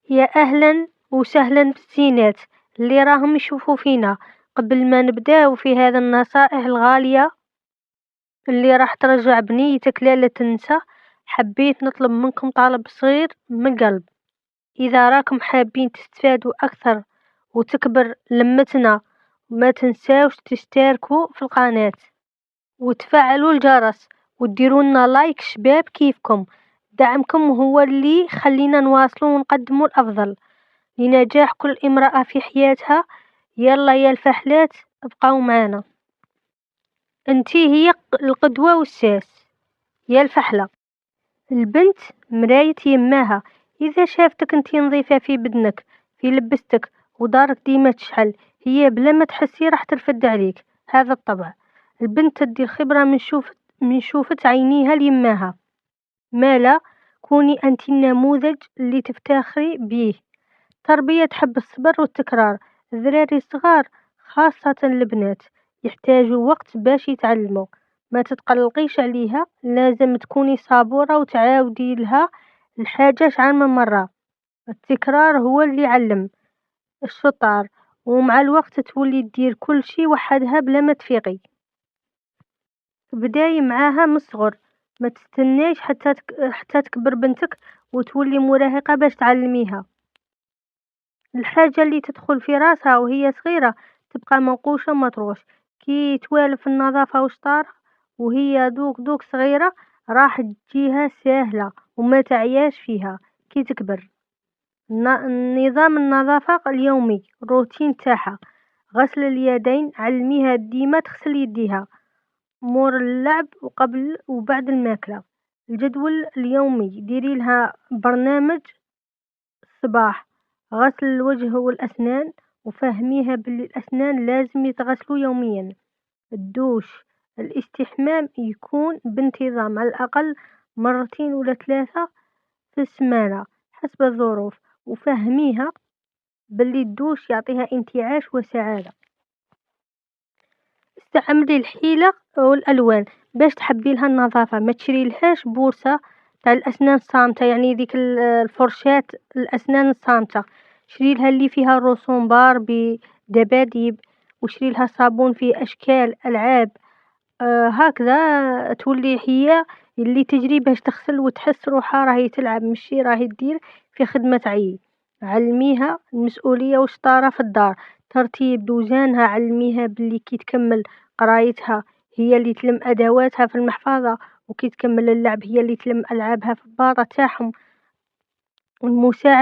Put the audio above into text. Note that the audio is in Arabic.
يا أهلا وسهلا بالزينات اللي راهم يشوفوا فينا. قبل ما نبداو في هذا النصائح الغالية اللي راح ترجع بنيتك لا تنسى، حبيت نطلب منكم طلب صغير من قلب. إذا راكم حابين تستفادوا أكثر وتكبر لمتنا، ما تنساوش تشتركوا في القناة وتفعلوا الجرس وتديروا لنا لايك. شباب كيفكم، دعمكم هو اللي خلينا نواصلوا ونقدموا الأفضل لنجاح كل امرأة في حياتها. يلا يا الفحلات، ابقوا معنا. انتي هي القدوة والساس يا الفحلة. البنت مراية يماها. إذا شافتك انتي نظيفة في بدنك، في لبستك، ودارك ديما تشحل، هي بلا ما تحسي راح ترفد عليك. هذا الطبع. البنت تدي الخبرة من شوفة عينيها ليماها. مالا، كوني انتي النموذج اللي تفتخري بيه. تربية تحب الصبر والتكرار. الذراري الصغار خاصة البنات يحتاجوا وقت باش يتعلموا. ما تتقلقيش عليها، لازم تكوني صابورة وتعاودي لها الحاجة شحال من مرة. التكرار هو اللي يعلم الشطار، ومع الوقت تولي تدير كل شي وحدها بلا ما تفيقي. بداي معاها من الصغر، ما تستناش حتى تكبر بنتك وتولي مراهقة باش تعلميها. الحاجة اللي تدخل في راسها وهي صغيرة تبقى منقوشة ما تروش. كي توالف النظافة وشطارة وهي دوك صغيرة، راح تجيها سهلة وما تعياش فيها. كي تكبر، نظام النظافة اليومي، الروتين تاعها، غسل اليدين، علميها ديما تغسل يديها مور اللعب وقبل وبعد الماكلة. الجدول اليومي، ديري لها برنامج الصباح، غسل الوجه والأسنان، وفهميها باللي الأسنان لازم يتغسلوا يوميا. الدوش، الاستحمام يكون بانتظام، على الأقل مرتين ولا 3 في السمانة حسب الظروف. وفهميها باللي الدوش يعطيها انتعاش وسعادة. استعملي الحيلة والألوان باش تحبي لها النظافة. ما تشري لهاش بورصة تاع الأسنان الصامتة، يعني ديك الفرشاة الأسنان الصامتة. شري لها اللي فيها الرسوم باربي دباديب، وشري لها صابون فيه أشكال ألعاب. هكذا تولي هي اللي تجري باش تغسل وتحس روحها راهي تلعب، مشي راهي تدير في خدمة عيي. علميها المسؤولية والشطارة في الدار، ترتيب دوزانها. علميها باللي كي تكمل قرايتها هي اللي تلم أدواتها في المحفظة، وكي تكمل اللعب هي اللي تلم ألعابها في الباطة تاعهم. والمساعدة